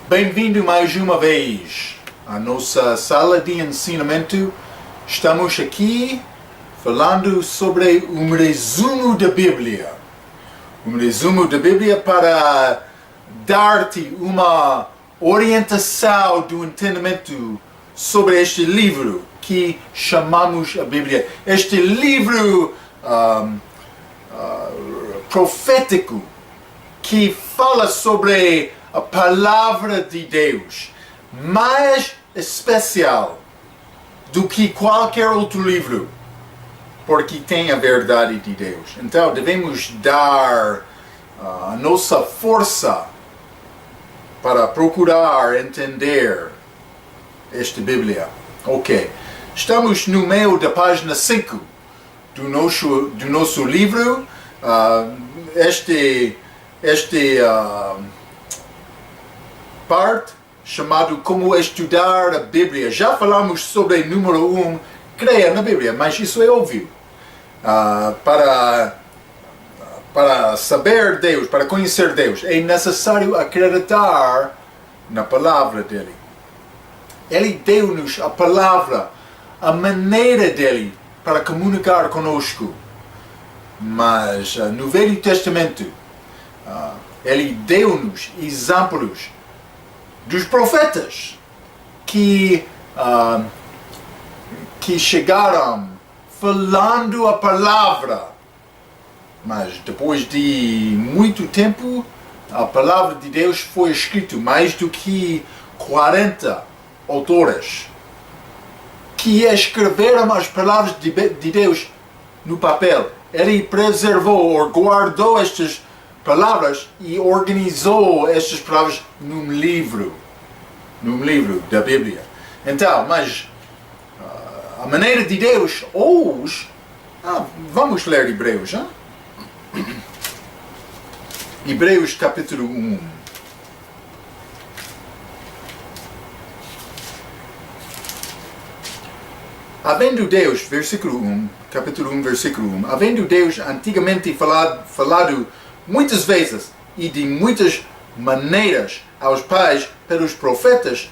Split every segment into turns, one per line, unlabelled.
Bem-vindo mais uma vez à nossa sala de ensinamento. Estamos aqui falando sobre um resumo da Bíblia. Um resumo da Bíblia para dar-te uma orientação do entendimento sobre este livro que chamamos a Bíblia. Este livro profético que fala sobre a palavra de Deus, mais especial do que qualquer outro livro, porque tem a verdade de Deus. Então devemos dar a nossa força para procurar entender esta Bíblia. Ok, estamos no meio da página 5 do nosso livro. Parte chamado Como Estudar a Bíblia. Já falamos sobre número 1, creia na Bíblia, mas isso é óbvio. Para saber Deus, para conhecer Deus, é necessário acreditar na palavra dele. Ele deu-nos a palavra, a maneira dele para comunicar conosco. Mas no Velho Testamento, ele deu-nos exemplos dos profetas que chegaram falando a palavra, mas depois de muito tempo a palavra de Deus foi escrita, mais do que 40 autores que escreveram as palavras de Deus no papel. Ele preservou ou guardou estas palavras e organizou estas palavras num livro da Bíblia. Então, mas a maneira de Deus hoje, vamos ler Hebreus, hein? Hebreus capítulo 1. Havendo Deus, versículo 1, capítulo 1, versículo 1, havendo Deus antigamente falado muitas vezes e de muitas maneiras aos pais pelos profetas,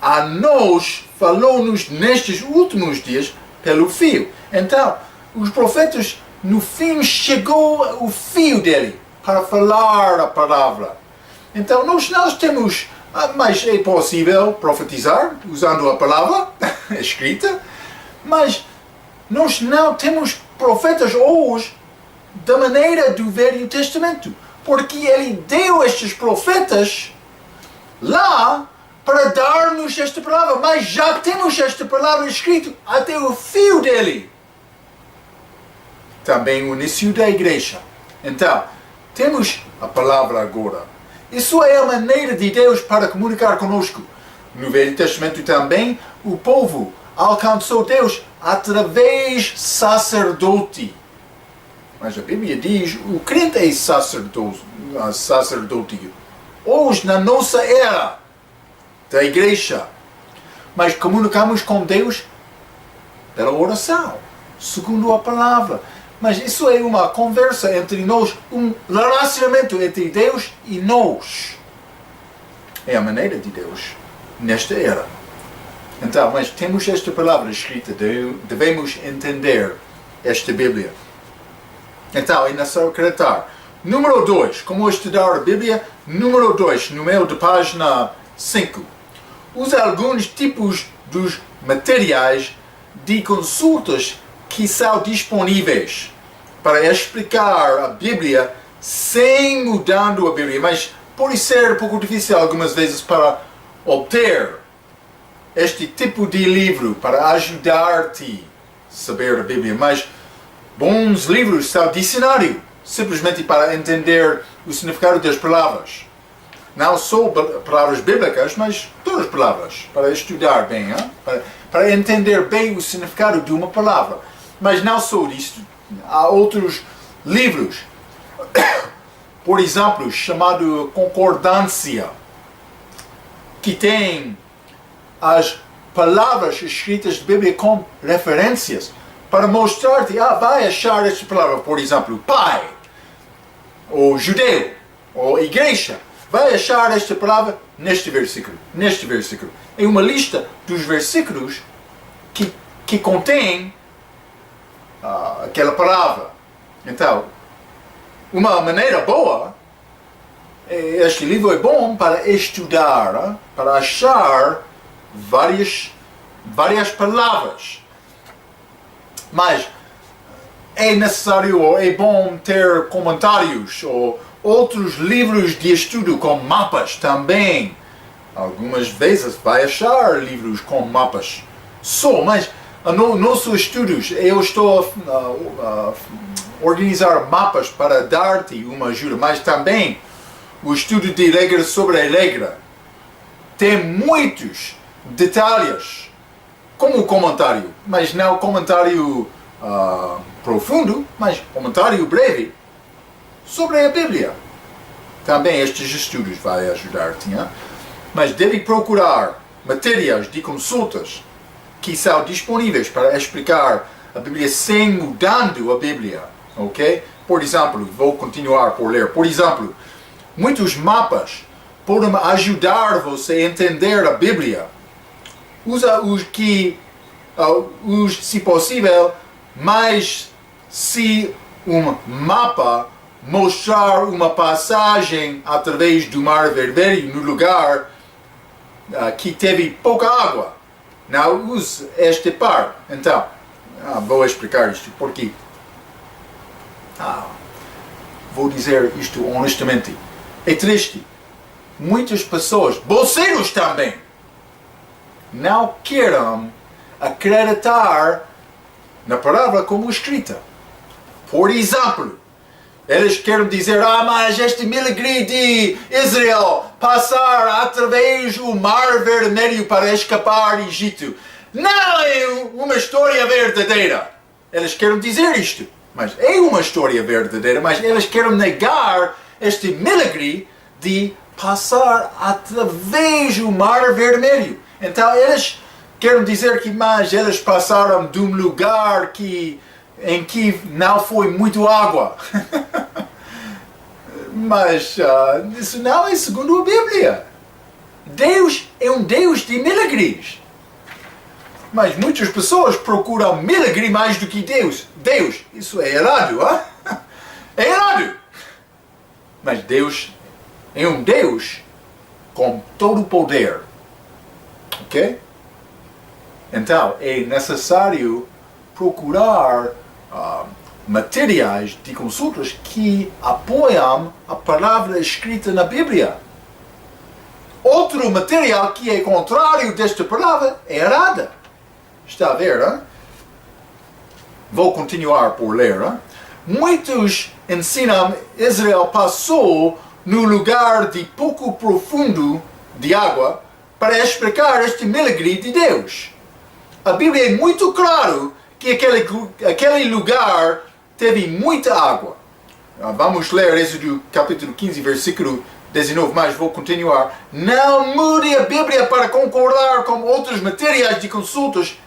a nós falou-nos nestes últimos dias pelo Filho. Então, os profetas, no fim, chegou o Filho dele para falar a palavra. Então, nós temos, mas é possível profetizar usando a palavra escrita, mas nós não temos profetas hoje da maneira do Velho Testamento, porque ele deu estes profetas lá para dar-nos esta palavra, mas já temos esta palavra escrita até o fio dele. Também o início da igreja. Então, temos a palavra agora. Isso é a maneira de Deus para comunicar conosco. No Velho Testamento também, o povo alcançou Deus através sacerdote. Mas a Bíblia diz, o crente é sacerdote. Hoje, na nossa era da igreja, mas comunicamos com Deus pela oração, segundo a palavra. Mas isso é uma conversa entre nós, um relacionamento entre Deus e nós. É a maneira de Deus nesta era. Então, mas temos esta palavra escrita, devemos entender esta Bíblia. Então, é necessário acreditar. Número 2, como estudar a Bíblia. Número 2, no meio da página 5. Usa alguns tipos dos materiais de consultas que são disponíveis para explicar a Bíblia sem mudando a Bíblia. Mas pode ser um pouco difícil algumas vezes para obter este tipo de livro para ajudar-te a saber a Bíblia. Mas bons livros são dicionário, simplesmente para entender o significado das palavras. Não só palavras bíblicas, mas todas as palavras, para estudar bem, para entender bem o significado de uma palavra. Mas não só disso, há outros livros, por exemplo, chamado Concordância, que tem as palavras escritas da Bíblia com referências, para mostrar-te, vai achar esta palavra, por exemplo, pai, ou judeu, ou igreja. vai achar esta palavra neste versículo, neste versículo. É uma lista dos versículos que contém aquela palavra. Então, uma maneira boa, este livro é bom para estudar, para achar várias palavras. Mas é necessário ou é bom ter comentários ou outros livros de estudo com mapas também. Algumas vezes vai achar livros com mapas mas nos nossos estudos eu estou a organizar mapas para dar-te uma ajuda, mas também o estudo de regra sobre a regra tem muitos detalhes, como comentário, mas não comentário profundo, mas comentário breve sobre a Bíblia. Também estes estudos vão ajudar-te, mas deve procurar matérias de consultas que são disponíveis para explicar a Bíblia sem mudando a Bíblia, ok? Por exemplo, vou continuar por ler. Por exemplo, muitos mapas podem ajudar você a entender a Bíblia. Usa se possível, mas se um mapa mostrar uma passagem através do Mar Vermelho no lugar que teve pouca água, não use este par. Então, vou explicar isto porque vou dizer isto honestamente. É triste. Muitas pessoas, bolseiros também, não querem acreditar na palavra como escrita. Por exemplo, eles querem dizer, mas este milagre de Israel passar através do Mar Vermelho para escapar do Egito não é uma história verdadeira. Eles querem dizer isto, mas é uma história verdadeira, mas eles querem negar este milagre de passar através do Mar Vermelho. Então eles querem dizer que eles passaram de um lugar em que não foi muito água. Mas isso não é segundo a Bíblia. Deus é um Deus de milagres. Mas muitas pessoas procuram milagre mais do que Deus. Deus, isso é errado, é errado. Mas Deus é um Deus com todo o poder. Ok? Então, é necessário procurar materiais de consultas que apoiam a palavra escrita na Bíblia. Outro material que é contrário desta palavra é errada. Está a ver, hein? Vou continuar por ler. Hein? Muitos ensinam que Israel passou no lugar de pouco profundo de água para explicar este milagre de Deus. A Bíblia é muito claro que aquele lugar teve muita água. Vamos ler Êxodo capítulo 15, versículo 19, mas vou continuar. Não mude a Bíblia para concordar com outros materiais de consultas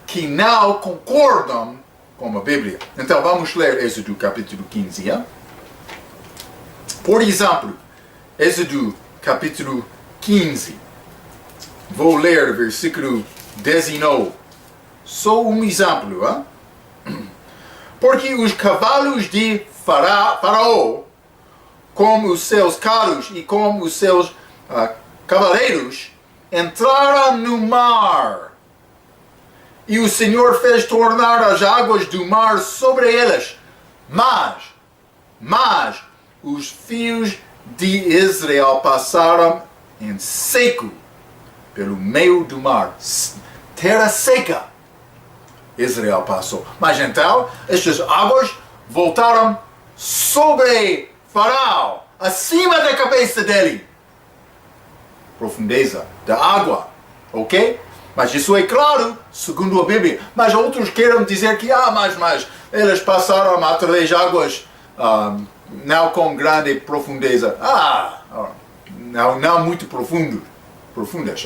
que não concordam com a Bíblia. Então vamos ler Êxodo capítulo 15. Por exemplo, Êxodo capítulo 15. Vou ler versículo 19. Só um exemplo. Porque os cavalos de Faraó, como os seus carros e como os seus cavaleiros, entraram no mar. E o Senhor fez tornar as águas do mar sobre eles. Mas os filhos de Israel passaram em seco pelo meio do mar. Terra seca. Israel passou. Mas então, estas águas voltaram sobre Faraó, acima da cabeça dele. Profundeza da água. Ok? Mas isso é claro, segundo a Bíblia. Mas outros querem dizer que, mas eles passaram através de águas não com grande profundeza. Não muito profundas.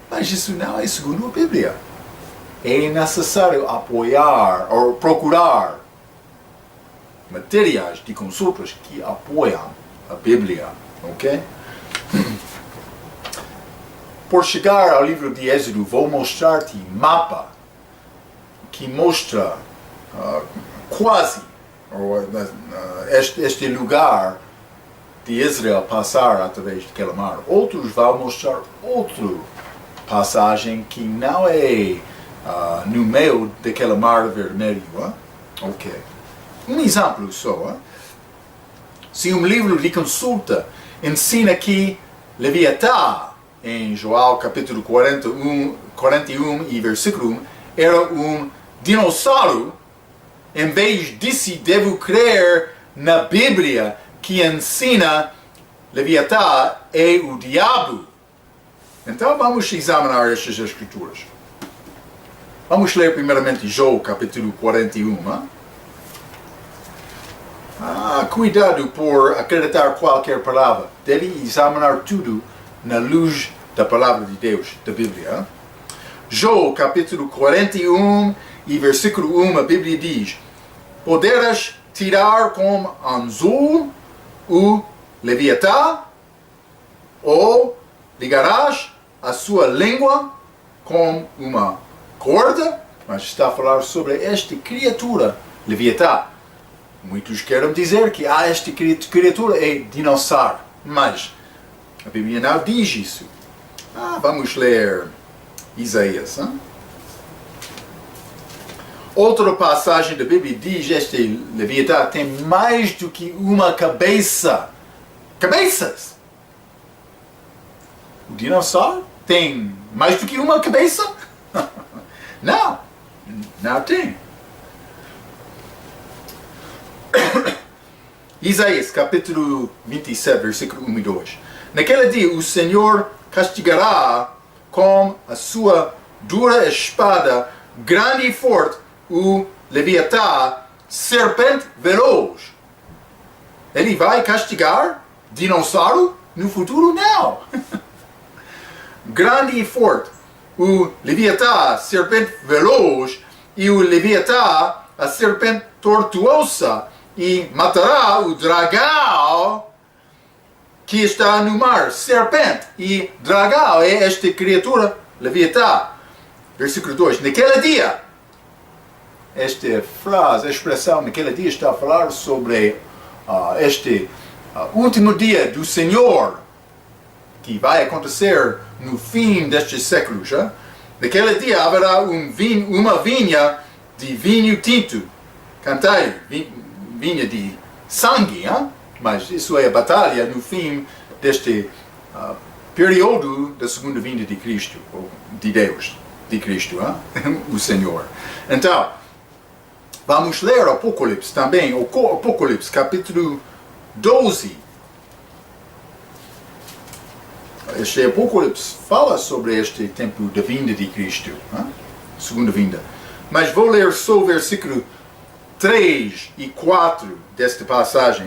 Mas isso não é segundo a Bíblia. É necessário apoiar ou procurar materiais de consultas que apoiam a Bíblia, ok? Por chegar ao livro de Êxodo, vou mostrar-te mapa que mostra quase este lugar de Israel passar através daquele mar. Outros vão mostrar outra passagem que não é no meio daquele mar vermelho. Ok. Um exemplo só. Se um livro de consulta ensina que Leviatã, em João capítulo 41 e versículo 1, era um dinossauro, em vez disso devo crer na Bíblia que ensina Leviatã é o diabo. Então vamos examinar estas escrituras. Vamos ler primeiramente João capítulo 41. Cuidado por acreditar qualquer palavra. Deve examinar tudo na luz da palavra de Deus, da Bíblia. João capítulo 41 e versículo 1, a Bíblia diz: poderás tirar com anzol o Leviatã, ou ligarás a sua língua com uma corda. Mas está a falar sobre esta criatura, Leviatã. Muitos querem dizer que esta criatura é dinossauro, mas a Bíblia não diz isso. Vamos ler Isaías. Outra passagem da Bíblia diz que este Leviatã tem mais do que uma cabeça. Cabeças! O dinossauro tem mais do que uma cabeça? Não, não tem. Isaías capítulo 27, versículo 1 e 2. Naquele dia o Senhor castigará com a sua dura espada, grande e forte, o Leviatã, serpente veloz. Ele vai castigar dinossauro no futuro? Não. Grande e forte, o Leviatã, serpente veloz, e o Leviatã, a serpente tortuosa, e matará o dragão que está no mar. Serpente e dragão é esta criatura, Leviatã. Versículo 2. Naquele dia, esta frase, a expressão naquele dia está a falar sobre este último dia do Senhor, que vai acontecer no fim destes séculos. Naquele dia haverá uma vinha de vinho tinto, canteiro, vinha de sangue, mas isso é a batalha no fim deste período da segunda vinda de Cristo, ou de Deus, de Cristo, o Senhor. Então, vamos ler Apocalipse também, Apocalipse capítulo 12. Este Apocalipse fala sobre este tempo da vinda de Cristo, segunda vinda. Mas vou ler só o versículo 3 e 4 desta passagem.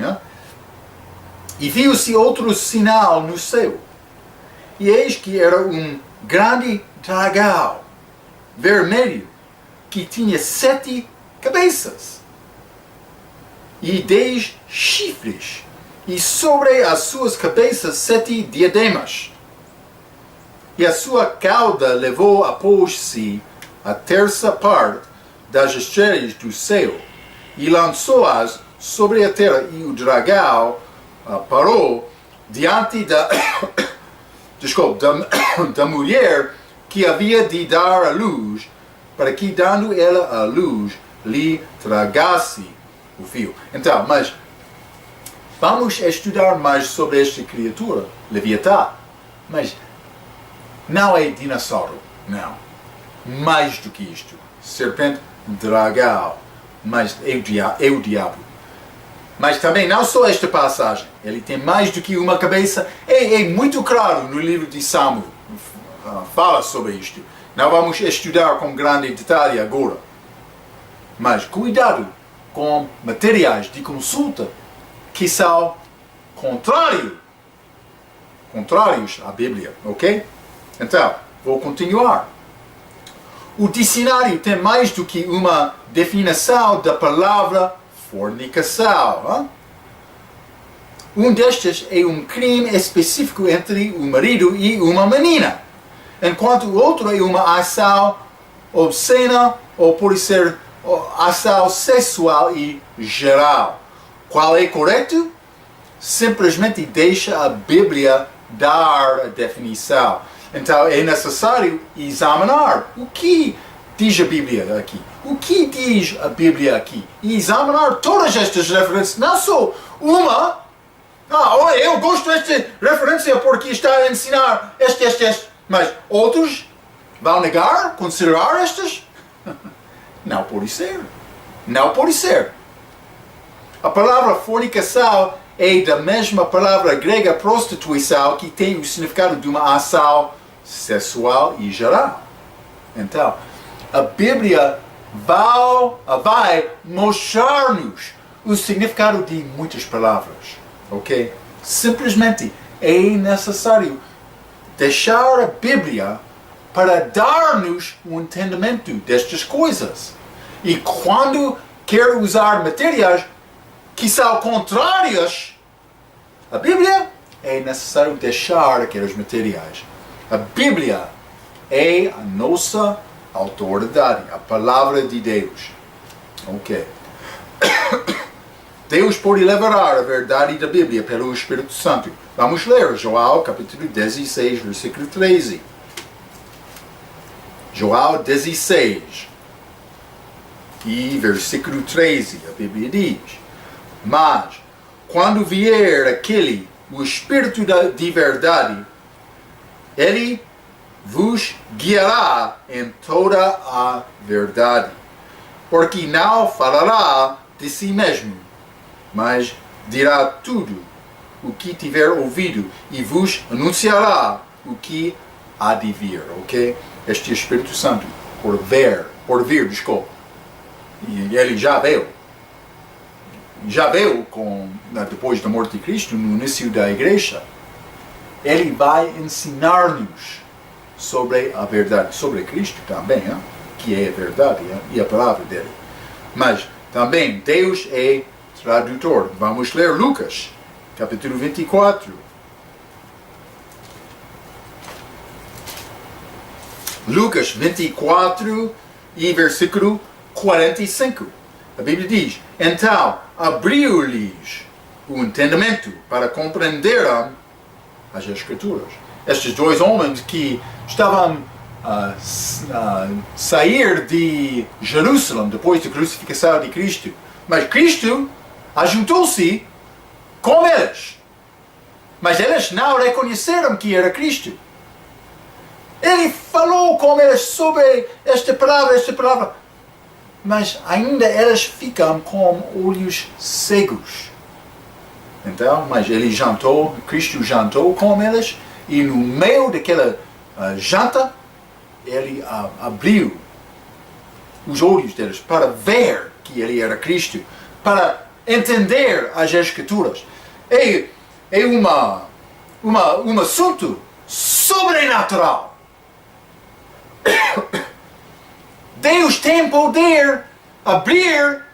E viu-se outro sinal no céu, e eis que era um grande dragão, vermelho, que tinha 7 cabeças e 10 chifres, e sobre as suas cabeças 7 diademas. E a sua cauda levou após si a terça parte das estrelas do céu, e lançou-as sobre a terra, e o dragão parou diante da mulher que havia de dar a luz, para que, dando ela a luz, lhe tragasse o fio. Então, mas vamos estudar mais sobre esta criatura, Leviatã, mas não é dinossauro, não. Mais do que isto, serpente, dragão, mas é o diabo. Mas também não só esta passagem, ele tem mais do que uma cabeça. É muito claro no livro de Samuel, fala sobre isto. Não vamos estudar com grande detalhe agora. Mas cuidado com materiais de consulta que são contrários à Bíblia, ok? Então, vou continuar. O dicionário tem mais do que uma definição da palavra fornicação. Um destes é um crime específico entre um marido e uma menina, enquanto o outro é uma ação obscena ou pode ser ação sexual e geral. Qual é correto? Simplesmente deixa a Bíblia dar a definição. Então é necessário examinar o que diz a Bíblia aqui. O que diz a Bíblia aqui? E examinar todas estas referências, não só uma. Eu gosto desta referência porque está a ensinar este. Mas outros vão negar, considerar estas? Não pode ser. Não pode ser. A palavra fornicação é da mesma palavra grega prostituição, que tem o significado de uma ação sexual e geral. Então, a Bíblia vai mostrar-nos o significado de muitas palavras. Ok? Simplesmente é necessário deixar a Bíblia para dar-nos um entendimento destas coisas. E quando quer usar materiais que são contrárias à Bíblia, é necessário deixar aqueles materiais. A Bíblia é a nossa autoridade, a palavra de Deus. Ok. Deus pode liberar a verdade da Bíblia pelo Espírito Santo. Vamos ler João capítulo 16, versículo 13. João 16 e versículo 13, a Bíblia diz: mas, quando vier aquele, o Espírito de verdade, ele vos guiará em toda a verdade, porque não falará de si mesmo, mas dirá tudo o que tiver ouvido e vos anunciará o que há de vir, ok? Este Espírito Santo, por vir, desculpa. E ele já veio depois da morte de Cristo, no início da igreja. Ele vai ensinar-nos sobre a verdade, sobre Cristo também, que é a verdade e a palavra dele. Mas também Deus é tradutor. Vamos ler Lucas, capítulo 24. Lucas 24 e versículo 45. A Bíblia diz: então abriu-lhes o entendimento para compreenderem as Escrituras. Estes dois homens que estavam a sair de Jerusalém depois da crucificação de Cristo, mas Cristo ajuntou-se com eles. Mas eles não reconheceram que era Cristo. Ele falou com eles sobre esta palavra, mas ainda eles ficam com olhos cegos. Então, mas Cristo jantou com eles, e no meio daquela janta, ele abriu os olhos deles para ver que ele era Cristo, para entender as Escrituras. É um assunto sobrenatural. Deus tem poder abrir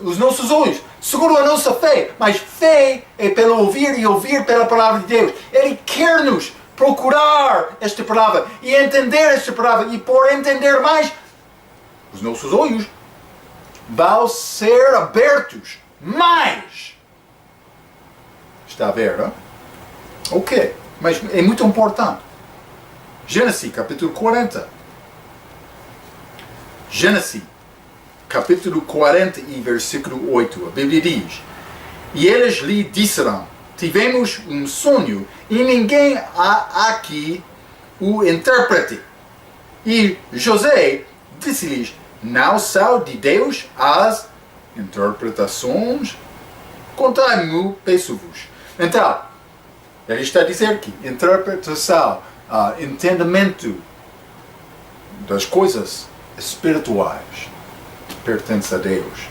os nossos olhos, segundo a nossa fé. Mas fé é pelo ouvir e ouvir pela palavra de Deus. Ele quer nos procurar esta palavra e entender esta palavra. E por entender mais, os nossos olhos vão ser abertos mais. Está a ver, não? Ok, mas é muito importante. Gênesis, capítulo 40. Gênesis, capítulo 40 e versículo 8. A Bíblia diz: e eles lhe disseram: tivemos um sonho e ninguém há aqui o interprete. E José disse-lhes: não são de Deus as interpretações? Contai-me, peço-vos. Então, ele está a dizer que interpretação, entendimento das coisas espirituais pertence a Deus.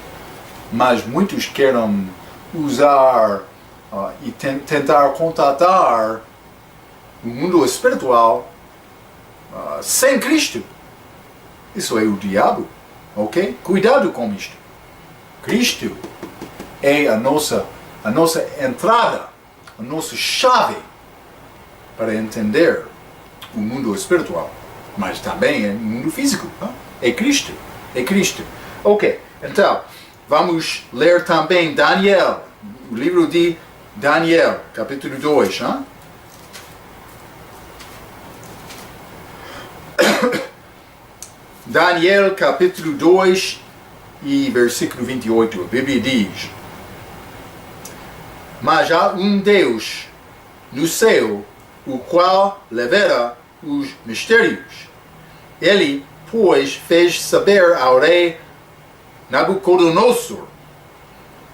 Mas muitos querem usar e tentar contatar o mundo espiritual sem Cristo. Isso é o diabo, ok? Cuidado com isto. Cristo é a nossa a nossa entrada, a nossa chave para entender o mundo espiritual, mas também o mundo físico. É Cristo. É Cristo. Ok, então, vamos ler também Daniel, o livro de Daniel, capítulo 2. Daniel, capítulo 2 e versículo 28, a Bíblia diz: mas há um Deus no céu, o qual revela os mistérios. Ele, pois, fez saber ao rei Nabucodonosor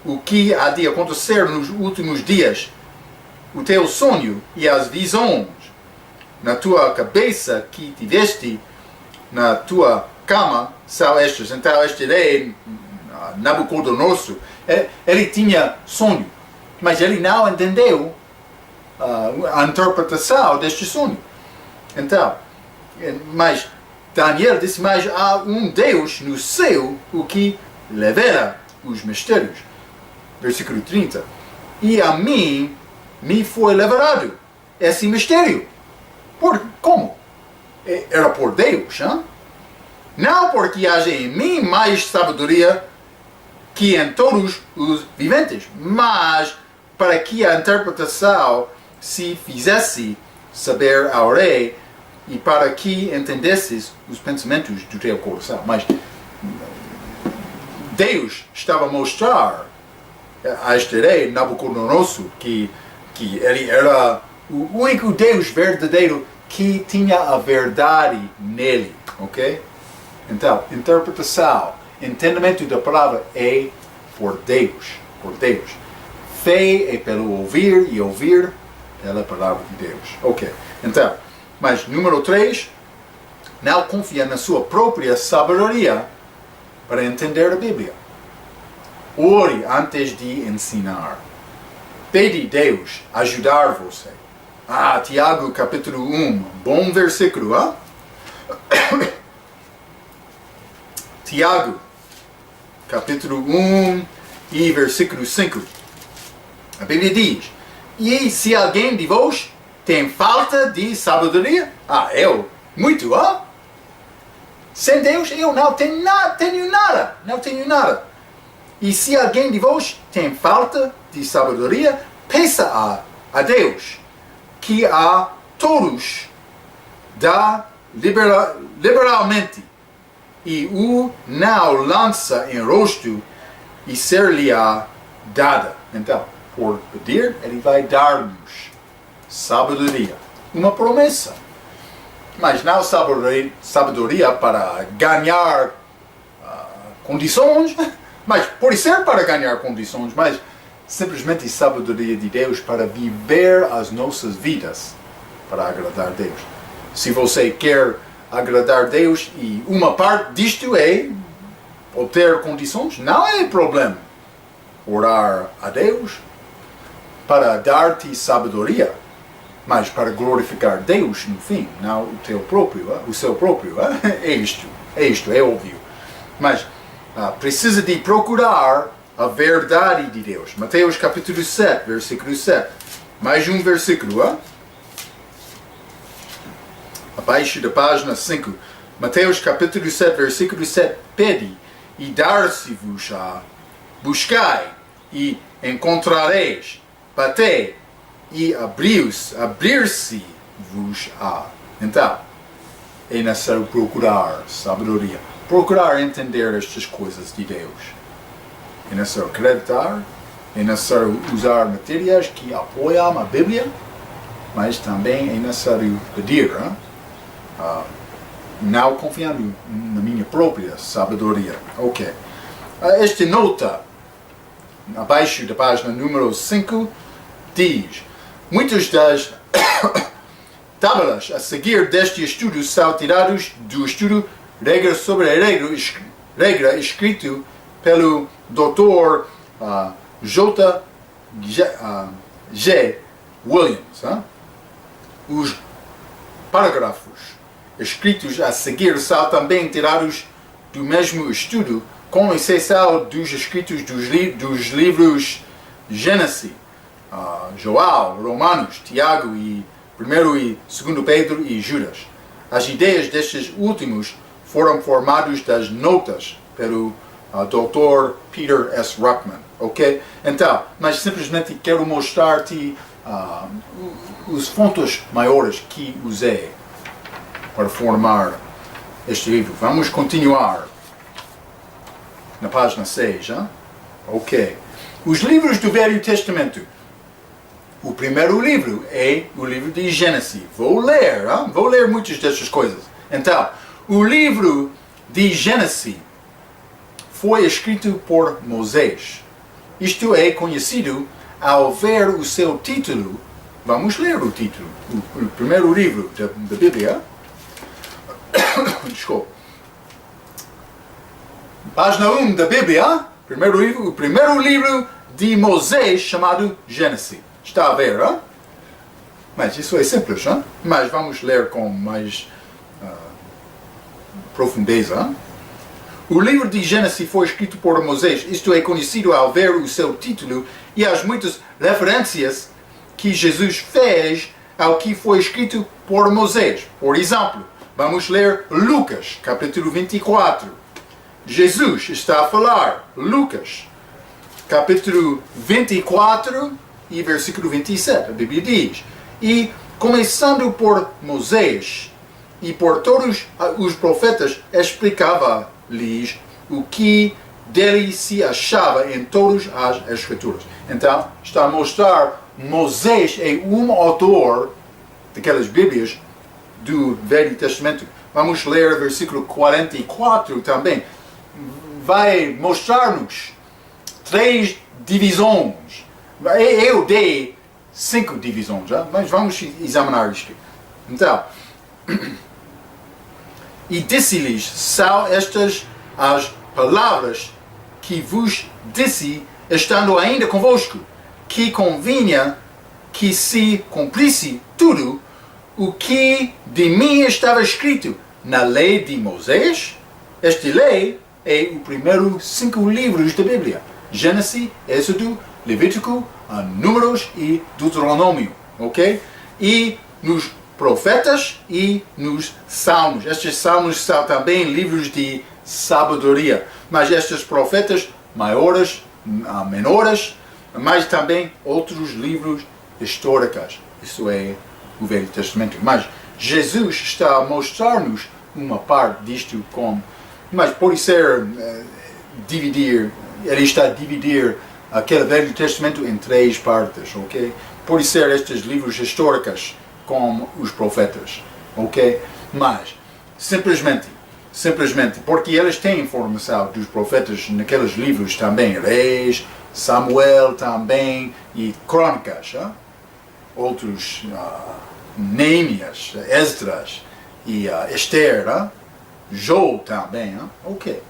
o que há de acontecer nos últimos dias. O teu sonho e as visões na tua cabeça que tiveste na tua cama são estes. Então este rei Nabucodonosor, ele tinha sonho, mas ele não entendeu a interpretação deste sonho. Então, mas Daniel disse: mas há um Deus no céu, o que revela os mistérios. Versículo 30. E a mim me foi revelado esse mistério. Como? Era por Deus, hein? Não porque haja em mim mais sabedoria que em todos os viventes, mas para que a interpretação se fizesse saber ao rei e para que entendesses os pensamentos do teu coração. Mas Deus estava a mostrar a este rei Nabucodonosor que ele era o único Deus verdadeiro que tinha a verdade nele, ok? Então, interpretação, entendimento da palavra é por Deus, por Deus. Fé é pelo ouvir e ouvir pela palavra de Deus. Ok, então, mas número 3, não confia na sua própria sabedoria para entender a Bíblia. Ore antes de ensinar. Pede Deus ajudar você. Tiago capítulo 1, bom versículo, Tiago, capítulo 1 e versículo 5. A Bíblia diz: e se alguém de vós tem falta de sabedoria, eu, muito, sem Deus eu não tenho nada, não tenho nada. E se alguém de vós tem falta de sabedoria, peça a Deus, que a todos dá liberalmente, e o não lança em rosto, e ser-lhe-á dada. Então, por pedir, ele vai dar-nos sabedoria. Uma promessa. Mas não sabedoria para ganhar condições, mas pode ser para ganhar condições, mas simplesmente sabedoria de Deus para viver as nossas vidas para agradar a Deus. Se você quer agradar a Deus e uma parte disto é obter condições, não é problema. Orar a Deus para dar-te sabedoria, mas para glorificar Deus no fim, não o teu próprio, o seu próprio. É isto, é óbvio. Mas precisa de procurar a verdade de Deus. Mateus capítulo 7, versículo 7. Mais um versículo, abaixo da página 5. Mateus capítulo 7, versículo 7. Pede e dar-se-vos-á. Buscai e encontrareis. Batei e abrir-se-vos-á. Então, é necessário procurar sabedoria. Procurar entender estas coisas de Deus. É necessário acreditar, é necessário usar materiais que apoiam a Bíblia, mas também é necessário pedir, não confiando na minha própria sabedoria. Ok. Esta nota, abaixo da página número 5, diz: muitas das tábuas a seguir deste estudo são tirados do estudo Regra sobre a Regra, escrito pelo Dr. J. G. Williams. Os parágrafos escritos a seguir são também tirados do mesmo estudo, com exceção dos escritos dos livros Gênesis, João, Romanos, Tiago e 1 e 2 Pedro e Judas. As ideias destes últimos foram formadas das notas pelo Dr. Peter S. Ruckman, ok? Então, mas simplesmente quero mostrar-te os fontes maiores que usei para formar este livro. Vamos continuar na página 6, hein? Ok. Os livros do Velho Testamento. O primeiro livro é o livro de Gênesis. Vou ler muitas dessas coisas. Então, o livro de Gênesis foi escrito por Moisés. Isto é conhecido ao ver o seu título. Vamos ler o título. O primeiro livro da Bíblia. Desculpa. Página 1 da Bíblia. O primeiro livro de Moisés chamado Gênesis. Está a ver, hein? Mas isso é simples, hein? Mas vamos ler com mais profundeza. Hein? O livro de Gênesis foi escrito por Moisés. Isto é conhecido ao ver o seu título e as muitas referências que Jesus fez ao que foi escrito por Moisés. Por exemplo, vamos ler Lucas, capítulo 24. Jesus está a falar. Lucas, capítulo 24 e versículo 27. A Bíblia diz: e começando por Moisés e por todos os profetas, explicava-lhes o que dele se achava em todas as Escrituras. Então, está a mostrar Moisés é um autor daquelas Bíblias do Velho Testamento. Vamos ler o versículo 44 também. Vai mostrar-nos 3 divisões. Eu dei 5 divisões, já? Mas vamos examinar isto. Então, e disse-lhes: são estas as palavras que vos disse, estando ainda convosco, que convinha que se cumprisse tudo o que de mim estava escrito na lei de Moisés. Esta lei é o primeiro 5 livros da Bíblia: Gênesis, Êxodo, Levítico, Números e Deuteronômio, ok? E nos profetas e nos salmos. Estes salmos são também livros de sabedoria, mas estes profetas maiores, menores, mas também outros livros históricos. Isso é o Velho Testamento. Mas Jesus está a mostrar-nos uma parte disto mas pode ser dividir. Ele está a dividir aquele Velho Testamento em 3 partes, ok? Pode ser estes livros históricos como os profetas, ok? Mas, simplesmente, porque eles têm informação dos profetas naqueles livros também, Reis, Samuel também, e Crônicas, outros, Neemias, Esdras, e Esther, João também, ok.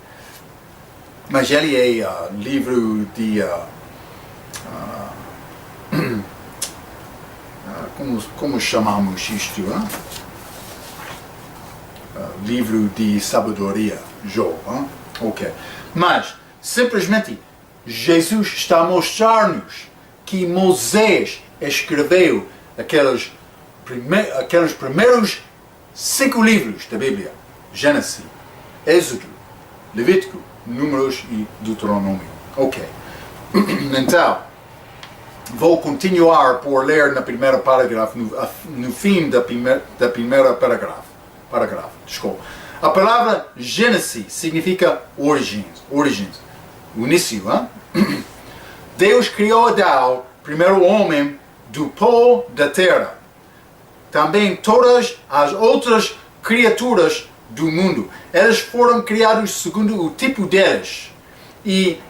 Mas ele é livro de... como chamamos isto? Livro de sabedoria, João. Ok. Mas, simplesmente, Jesus está a mostrar-nos que Moisés escreveu aqueles primeiros 5 livros da Bíblia: Gênesis, Êxodo, Levítico, Números e Deuteronômio. Ok. Então, vou continuar por ler na primeira parágrafo, no fim da primeira parágrafo. Desculpa. A palavra Gênesis significa origens, o início. Deus criou Adão, primeiro homem, do pó da terra. Também todas as outras criaturas do mundo. Eles foram criados segundo o tipo deles. E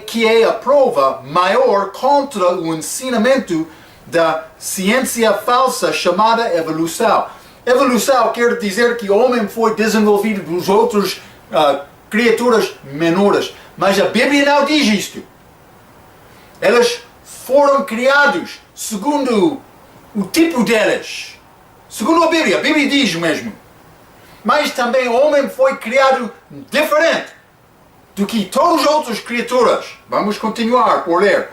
que é a prova maior contra o ensinamento da ciência falsa chamada evolução. Evolução quer dizer que o homem foi desenvolvido dos outros criaturas menores. Mas a Bíblia não diz isto. Eles foram criados segundo o tipo deles. Segundo a Bíblia diz mesmo. Mas também o homem foi criado diferente do que todas as outras criaturas. Vamos continuar por ler.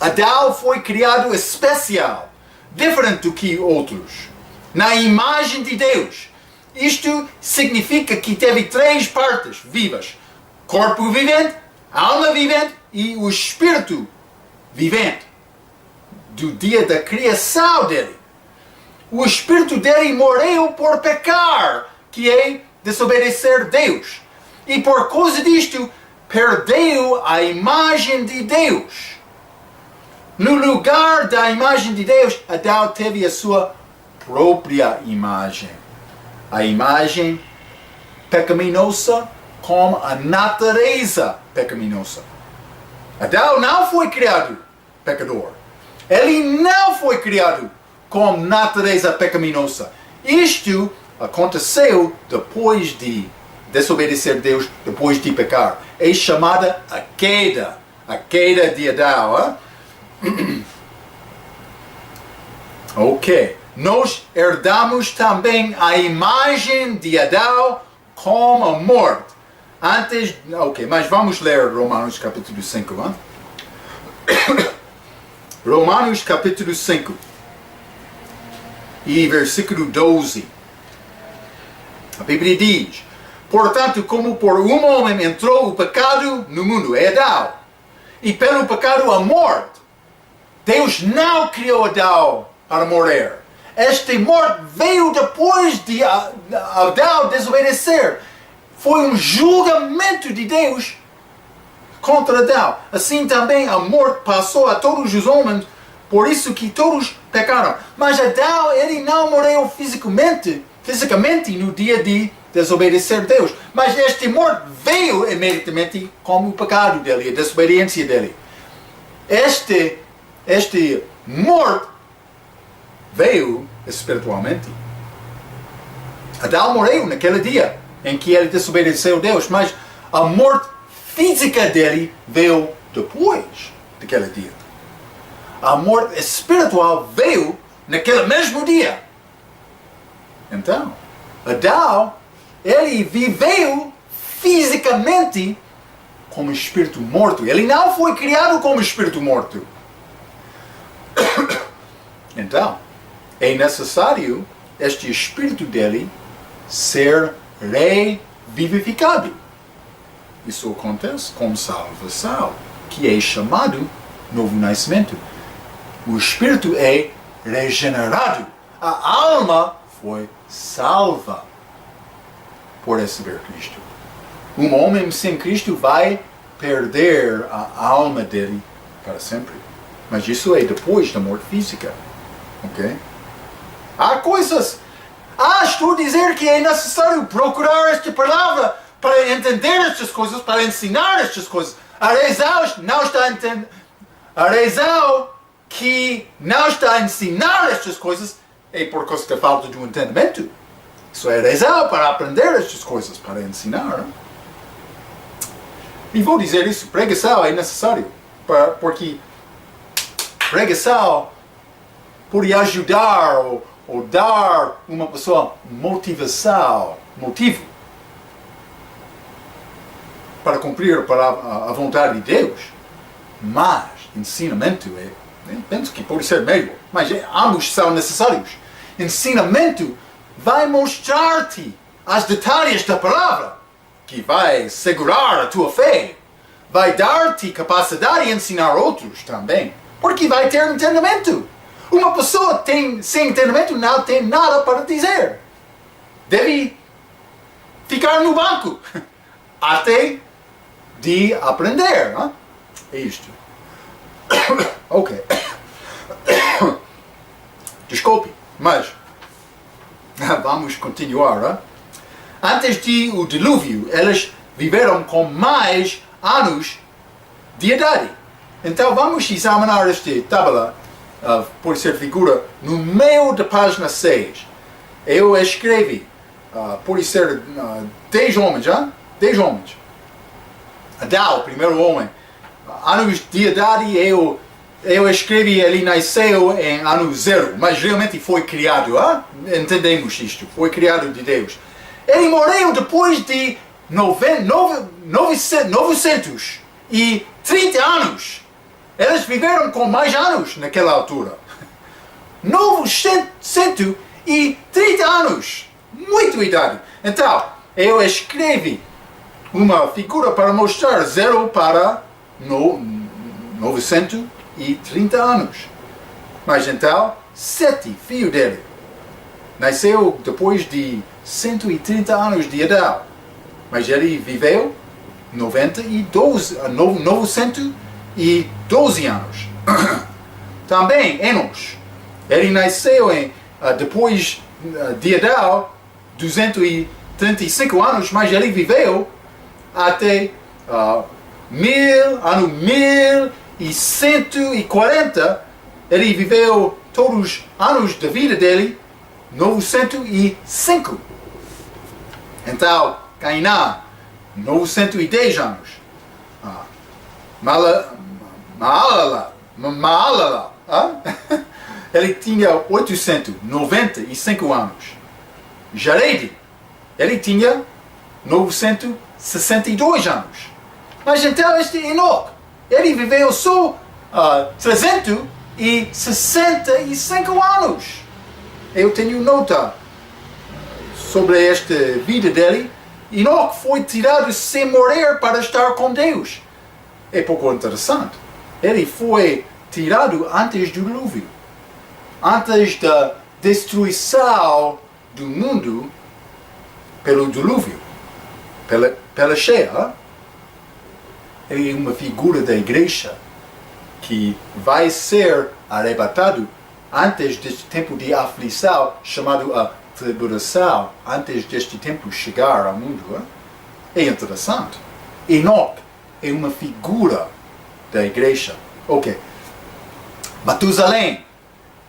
Adão foi criado especial, diferente do que outros, na imagem de Deus. Isto significa que teve três partes vivas: corpo vivente, alma vivente e o espírito vivente. Do dia da criação dele, o espírito dele morreu por pecar, que é desobedecer Deus. E por causa disto, perdeu a imagem de Deus. No lugar da imagem de Deus, Adão teve a sua própria imagem. A imagem pecaminosa com a natureza pecaminosa. Adão não foi criado pecador. Ele não foi criado com natureza pecaminosa. Isto aconteceu depois de desobedecer Deus, depois de pecar. É chamada a queda de Adão. Ok. Nós herdamos também a imagem de Adão com a morte. Mas vamos ler Romanos capítulo 5. Romanos capítulo 5 e versículo 12. A Bíblia diz: portanto, como por um homem entrou o pecado no mundo, é Adão, e pelo pecado a morte, Deus não criou Adão para morrer. Esta morte veio depois de Adão desobedecer. Foi um julgamento de Deus contra Adão. Assim também a morte passou a todos os homens, por isso que todos pecaram. Mas Adão, ele não morreu fisicamente no dia de desobedecer Deus. Mas esta morte veio imediatamente como o pecado dele, a desobediência dele. Este morte veio espiritualmente. Adão morreu naquele dia em que ele desobedeceu a Deus, mas a morte física dele veio depois daquele dia. A morte espiritual veio naquele mesmo dia. Então, Adão, ele viveu fisicamente como espírito morto. Ele não foi criado como espírito morto. Então, é necessário este espírito dele ser revivificado. Isso acontece com salvação, que é chamado novo nascimento. O espírito é regenerado. A alma foi salva por receber Cristo. Um homem sem Cristo vai perder a alma dele para sempre. Mas isso é depois da morte física. Ok? Há coisas. Estou a dizer que é necessário procurar esta palavra para entender estas coisas, para ensinar estas coisas. A razão que não está a ensinar estas coisas é por causa da falta de um entendimento. Isso é razão para aprender estas coisas, para ensinar. E vou dizer isso, pregação é necessário, porque pregação pode ajudar ou dar uma pessoa motivo para cumprir a vontade de Deus. Mas ensinamento penso que pode ser melhor, mas ambos são necessários. Ensinamento vai mostrar-te as detalhes da palavra, que vai segurar a tua fé, vai dar-te capacidade de ensinar outros também, porque vai ter entendimento. Uma pessoa sem entendimento não tem nada para dizer. Deve ficar no banco até de aprender. Hein? É isto. Ok. Desculpe, mas vamos continuar. Hein? Antes do dilúvio, eles viveram com mais anos de idade. Então vamos examinar esta tabela, por ser figura, no meio da página 6. Eu escrevi, por ser 10 homens, 10 homens. Adão, o primeiro homem, anos de idade, eu escrevi, ele nasceu em ano 0, mas realmente foi criado, entendemos isto, foi criado de Deus. Ele morreu depois de 930 anos. Eles viveram com mais anos naquela altura. 930 anos. Muito idade. Então, eu escrevi uma figura para mostrar 0 para 930 anos. Mas então, Sete, filho dele, nasceu depois de 130 anos de idade. Mas ele viveu 912 anos. Também Enos. Ele nasceu depois de idade 235 anos, mas ele viveu até ano 1140. Ele viveu todos os anos da vida dele, 905. Então, Cainã, 910 anos. Maalala, ele tinha 895 anos. Jared, ele tinha 962 anos. Mas então este Enoch, ele viveu só 365 anos. Eu tenho nota sobre esta vida dele. Enoch foi tirado sem morrer para estar com Deus. É pouco interessante. Ele foi tirado antes do dilúvio. Antes da destruição do mundo pelo dilúvio. Pela cheia. Ele é uma figura da igreja que vai ser arrebatado antes deste tempo de aflição, chamado a tribulação, antes deste tempo chegar ao mundo. É interessante. Enoch é uma figura da igreja. Ok. Matusalém,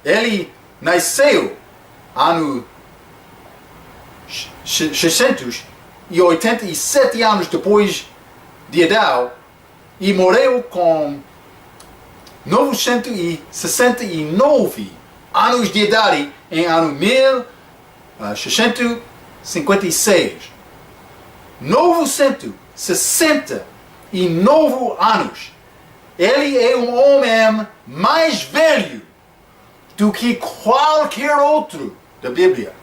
ele nasceu ano 687 anos depois de idade e morreu com 969 anos de idade em ano 1656. 969 anos. Ele é um homem mais velho do que qualquer outro da Bíblia.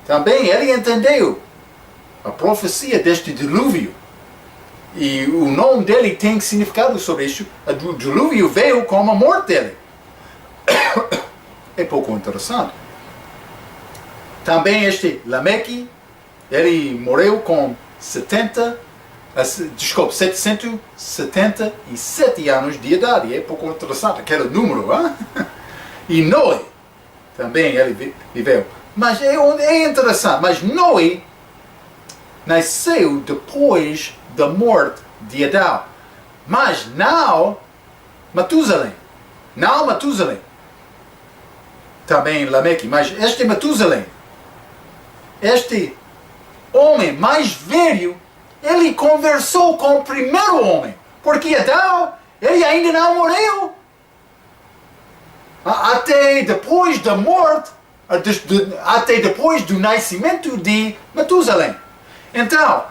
Também ele entendeu a profecia deste dilúvio. E o nome dele tem significado sobre isso. O dilúvio veio com a morte dele. É pouco interessante. Também este Lameque, ele morreu com 777 anos de idade. É pouco interessante aquele número. Hein? E Noé, também ele viveu. Mas é interessante. Mas Noé nasceu depois da morte de Adão. Mas não Matusalém. Não Matusalém. Também Lameque. Mas este Matusalém, este homem mais velho, ele conversou com o primeiro homem. Porque Adão, ele ainda não morreu. Até depois da morte, até depois do nascimento de Matusalém. Então,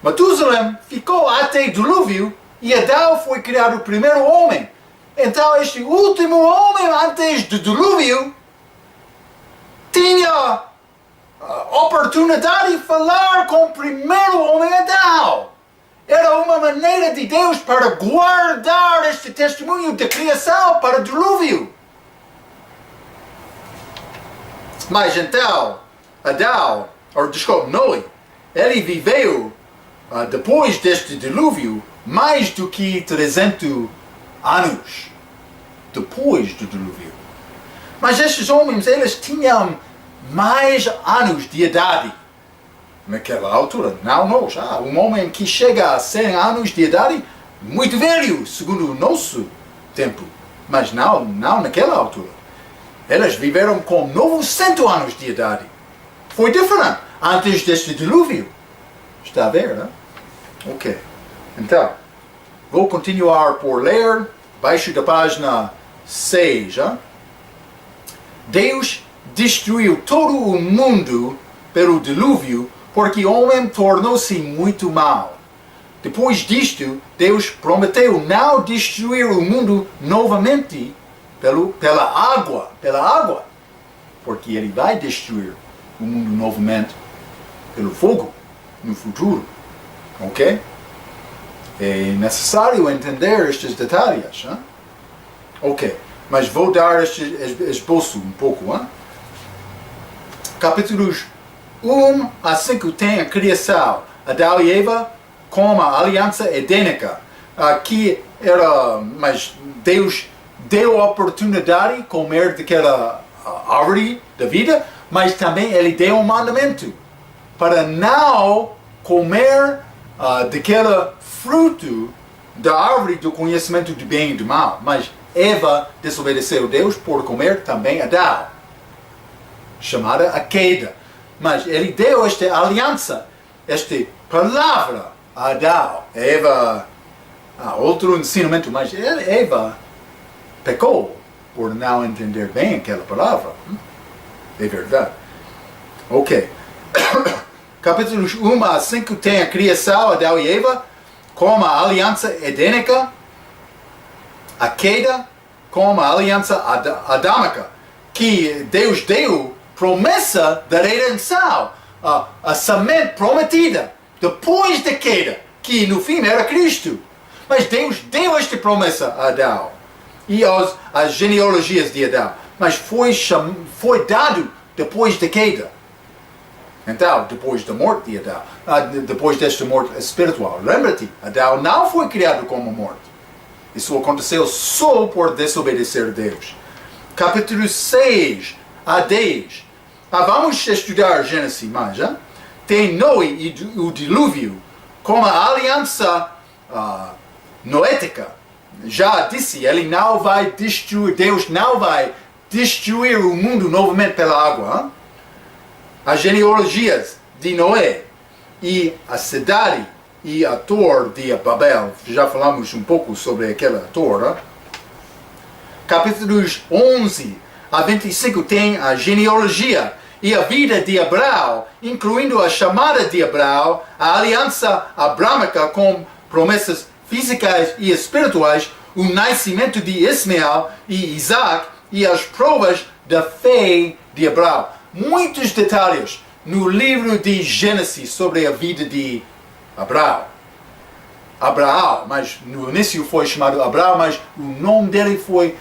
Matusalém ficou até o dilúvio e Adão foi criado o primeiro homem. Então este último homem antes do dilúvio tinha oportunidade de falar com o primeiro homem Adão. Era uma maneira de Deus para guardar este testemunho de criação para o dilúvio. Mas então, Noé, ele viveu depois deste dilúvio mais do que 300 anos depois do dilúvio. Mas estes homens, eles tinham mais anos de idade naquela altura. Não nós. Um homem que chega a 100 anos de idade, muito velho, segundo o nosso tempo. Mas não naquela altura. Eles viveram com 900 anos de idade. Foi diferente antes deste dilúvio. Está a ver, né? Ok. Então, vou continuar por ler, abaixo da página 6. Deus destruiu todo o mundo pelo dilúvio, porque o homem tornou-se muito mau. Depois disto, Deus prometeu não destruir o mundo novamente pela água, porque Ele vai destruir o mundo novamente pelo fogo no futuro, ok? É necessário entender estes detalhes, hein? Ok, mas vou dar este esboço um pouco, hein? Capítulos 1 a 5 tem a criação, Adão e Eva com a aliança edênica. Aqui mas Deus deu a oportunidade de comer daquela árvore da vida, mas também Ele deu um mandamento para não comer daquele fruto da árvore do conhecimento do bem e do mal. Mas Eva desobedeceu a Deus por comer também Adão, chamada a queda. Mas Ele deu esta aliança, esta palavra a Adão. Eva, outro ensinamento, mas Eva pecou por não entender bem aquela palavra. É verdade. Ok. Capítulos 1 a 5 tem a criação, Adão e Eva, com a aliança edênica, a queda com a aliança adâmica, que Deus deu promessa da redenção, a semente prometida, depois da queda, que no fim era Cristo. Mas Deus deu esta promessa a Adão e às genealogias de Adão, mas foi dado depois da queda. Então, depois da morte de Adão, depois desta morte espiritual, lembra-te, Adão não foi criado como morto. Isso aconteceu só por desobedecer a Deus. Capítulo 6 a 10. Vamos estudar Gênesis mais. Hein? Tem Noé e o dilúvio com a aliança noética. Já disse, ele não vai destruir, Deus não vai destruir o mundo novamente pela água. Hein? As genealogias de Noé e a cidade e a torre de Babel, já falamos um pouco sobre aquela torre. Capítulos 11 a 25 tem a genealogia e a vida de Abraão, incluindo a chamada de Abraão, a aliança abrâmica com promessas físicas e espirituais, o nascimento de Ismael e Isaac e as provas da fé de Abraão. Muitos detalhes no livro de Gênesis sobre a vida de Abraão, mas no início foi chamado Abraão, mas o nome dele foi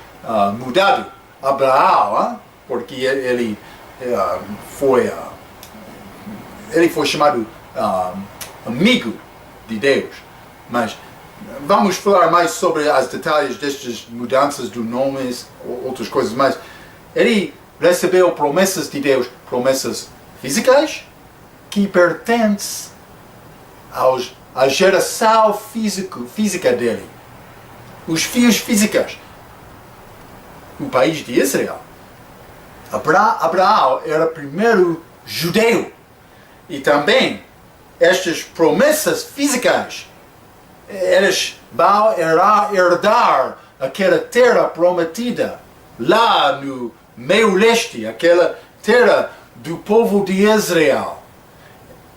mudado, Abraão, porque ele foi chamado amigo de Deus. Mas vamos falar mais sobre os detalhes destas mudanças de nomes, outras coisas mais. Ele recebeu promessas de Deus, promessas físicas, que pertencem à geração física dele. Os filhos físicos. O país de Israel. Abraão era o primeiro judeu. E também, estas promessas físicas, eles vão herdar aquela terra prometida, lá no meio leste, aquela terra do povo de Israel.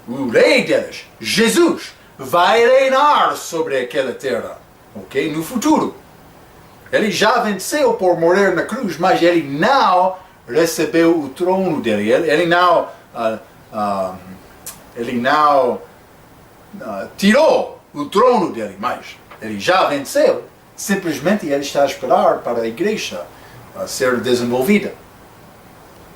O rei deles, Jesus, vai reinar sobre aquela terra, ok? No futuro. Ele já venceu por morrer na cruz, mas ele não recebeu o trono dele. Ele não tirou o trono dele, mas ele já venceu. Simplesmente ele está a esperar para a igreja ser desenvolvida.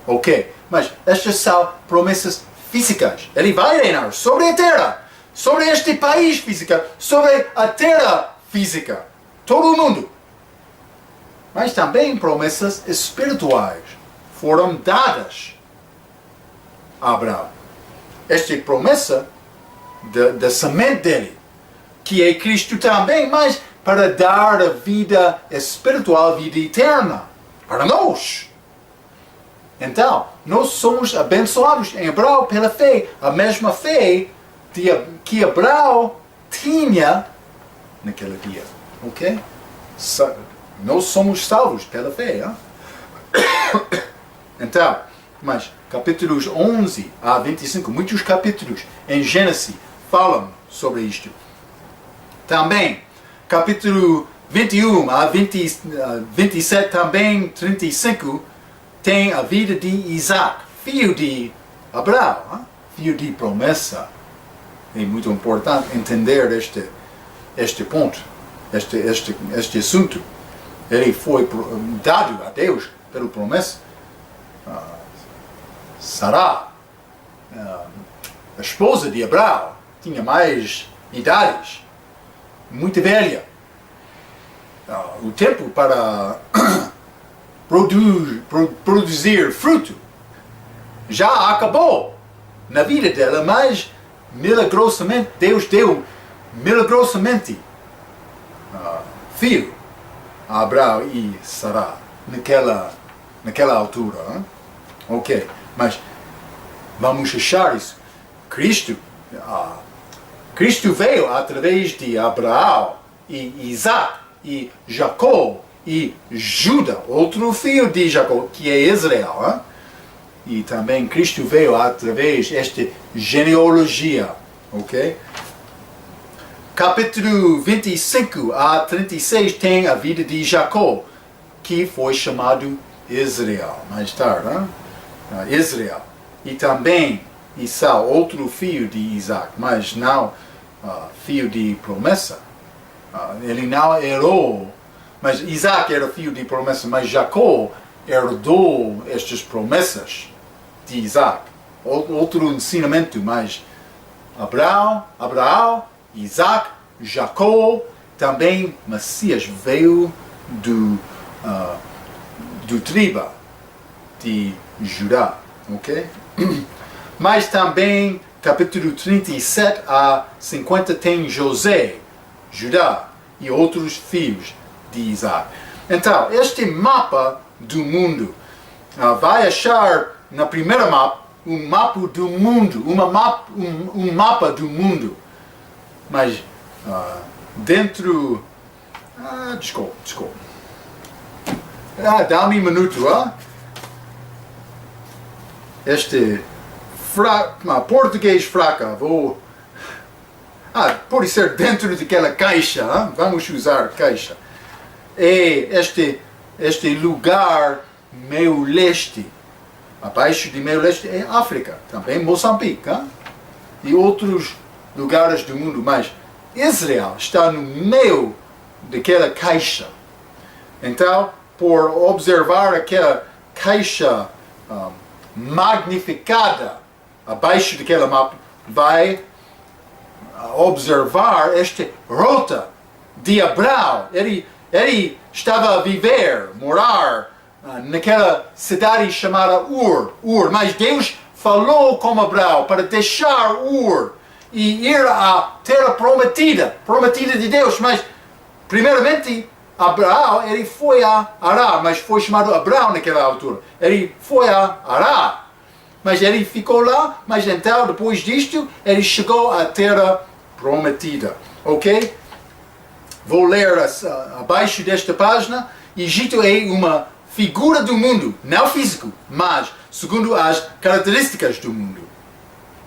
Ok, mas estas são promessas físicas. Ele vai reinar sobre a terra, sobre este país físico, sobre a terra física, todo o mundo. Mas também promessas espirituais foram dadas a Abraão. Esta promessa da semente dele, que é Cristo também, mas para dar a vida espiritual, a vida eterna, para nós. Então, nós somos abençoados em Abraão pela fé, a mesma fé que Abraão tinha naquele dia. Ok? Nós somos salvos pela fé. Hein? Então, mas capítulos 11 a 25, muitos capítulos em Gênesis falam sobre isto. Também, capítulo 21 a 27 também, 35, tem a vida de Isaac, filho de Abraão, filho de promessa. É muito importante entender este ponto, este assunto. Ele foi dado a Deus pela promessa. Sará, a esposa de Abraão, tinha mais idades, muito velha. O tempo para produzir fruto já acabou na vida dela, mas milagrosamente Deus deu milagrosamente filho a Abraão e Sará naquela altura. Hein? Ok, mas vamos achar isso. Cristo veio através de Abraão e Isaac e Jacó e Judá, outro filho de Jacó, que é Israel. Hein? E também Cristo veio através desta genealogia. Ok? Capítulo 25 a 36 tem a vida de Jacó, que foi chamado Israel mais tarde. Hein? Israel. E também Esaú, outro filho de Isaac, mas não filho de promessa. Ele não herdou, mas Isaac era filho de promessa, mas Jacó herdou estas promessas de Isaac. Outro ensinamento, mas Abraão, Isaac, Jacó, também Messias veio do tribo de Judá, ok? Mas também, capítulo 37 a 50 tem José, Judá e outros filhos de Isaac. Então, este mapa do mundo, vai achar na primeira mapa, um mapa do mundo, um mapa do mundo. Mas, dentro... desculpa. Dá-me um minuto, português fraca, pode ser dentro daquela caixa, vamos usar caixa. É este lugar meio leste, abaixo de meio leste é África, também Moçambique, e outros lugares do mundo, mas Israel está no meio daquela caixa. Então, por observar aquela caixa magnificada abaixo daquela mapa, vai observar esta rota de Abraão. Ele estava a morar naquela cidade chamada Ur, mas Deus falou com Abraão para deixar Ur e ir à terra prometida de Deus, mas primeiramente Abraão, ele foi a Ará, mas foi chamado Abraão naquela altura. Ele foi a Ará, mas ele ficou lá, mas então, depois disto, ele chegou à terra prometida. Ok? Vou ler abaixo desta página. Egito é uma figura do mundo, não físico, mas segundo as características do mundo.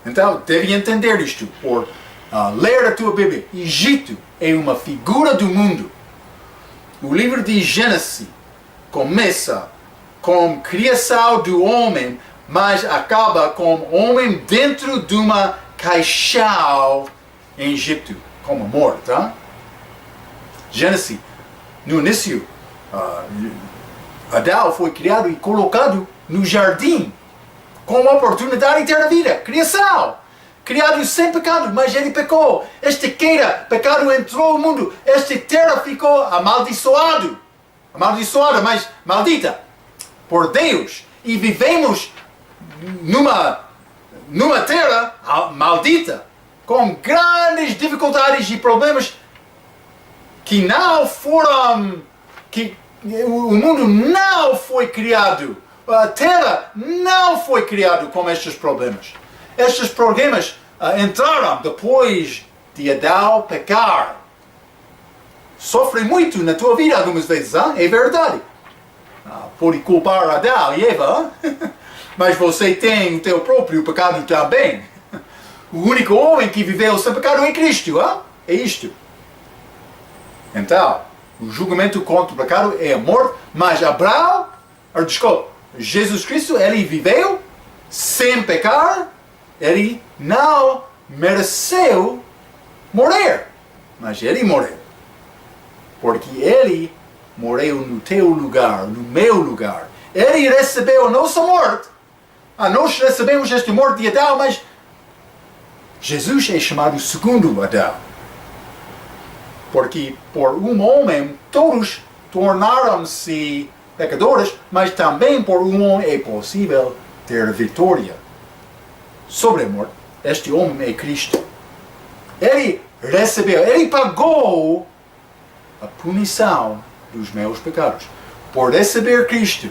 Então, deve entender isto por ler a tua Bíblia. Egito é uma figura do mundo. O livro de Gênesis começa com a criação do homem, mas acaba com o homem dentro de uma caixão em Egito, como morto. Gênesis, no início, Adão foi criado e colocado no jardim, com uma oportunidade de ter a vida, criação. Criado sem pecado, mas ele pecou. Esta queira, pecado entrou no mundo. Esta terra ficou amaldiçoada, mas maldita por Deus. E vivemos numa terra maldita, com grandes dificuldades e problemas que não foram, que o mundo não foi criado. A terra não foi criada com estes problemas. Estes problemas entraram depois de Adão pecar. Sofre muito na tua vida algumas vezes, é verdade. Pode culpar Adão e Eva, mas você tem o teu próprio pecado também. O único homem que viveu sem pecado é Cristo, é isto. Então, o julgamento contra o pecado é a morte, mas Abraão, desculpa, Jesus Cristo, ele viveu sem pecar, ele não mereceu morrer, mas ele morreu. Porque ele morreu no teu lugar, no meu lugar. Ele recebeu a nossa morte. Nós recebemos esta morte de Adão, mas Jesus é chamado segundo Adão. Porque por um homem todos tornaram-se pecadores, mas também por um homem é possível ter vitória sobre a morte. Este homem é Cristo. Ele recebeu, ele pagou a punição dos meus pecados. Por receber Cristo,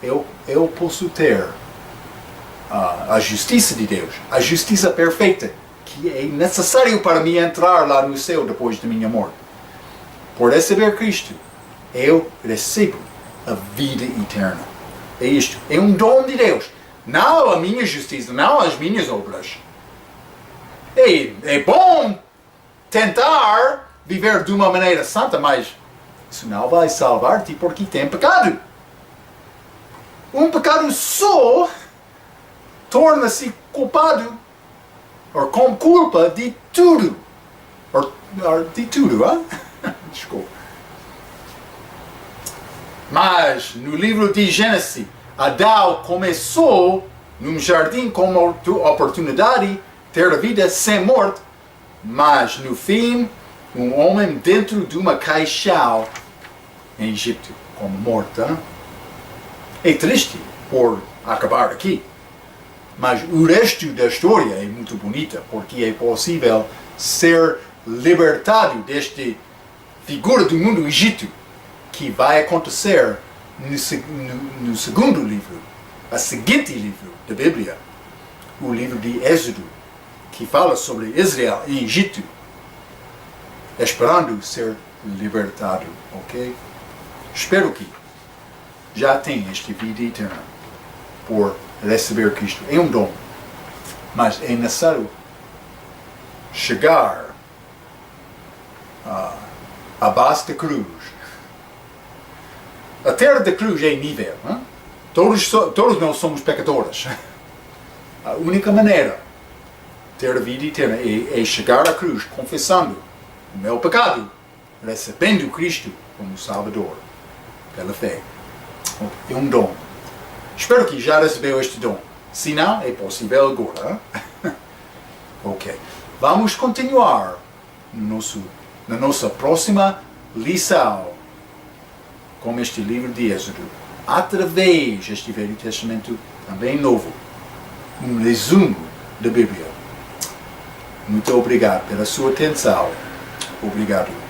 eu posso ter a justiça de Deus, a justiça perfeita, que é necessário para mim entrar lá no céu depois da minha morte. Por receber Cristo, eu recebo a vida eterna. É isto, é um dom de Deus. Não a minha justiça, não as minhas obras. É bom tentar viver de uma maneira santa, mas isso não vai salvar-te porque tem pecado. Um pecado só torna-se culpado, ou com culpa de tudo. Desculpa. Mas no livro de Gênesis, Adão começou num jardim com uma oportunidade ter a vida sem morte, mas no fim, um homem dentro de uma caixa em Egito, como morto. É triste por acabar aqui, mas o resto da história é muito bonita, porque é possível ser libertado desta figura do mundo Egito, que vai acontecer no segundo livro, a seguinte livro da Bíblia, o livro de Êxodo, que fala sobre Israel e Egito, esperando ser libertado, ok? Espero que já tenha esta vida eterna por receber Cristo. É um dom, mas é necessário chegar à base da cruz. A terra da cruz é nível. Hein? Todos nós somos pecadores. A única maneira de ter a vida eterna é chegar à cruz, confessando o meu pecado, recebendo Cristo como Salvador, pela fé. É um dom. Espero que já recebeu este dom. Se não, é possível agora. Ok. Vamos continuar na nossa próxima lição com este livro de Êxodo, através deste Velho Testamento também novo. Um resumo da Bíblia. Muito obrigado pela sua atenção. Obrigado.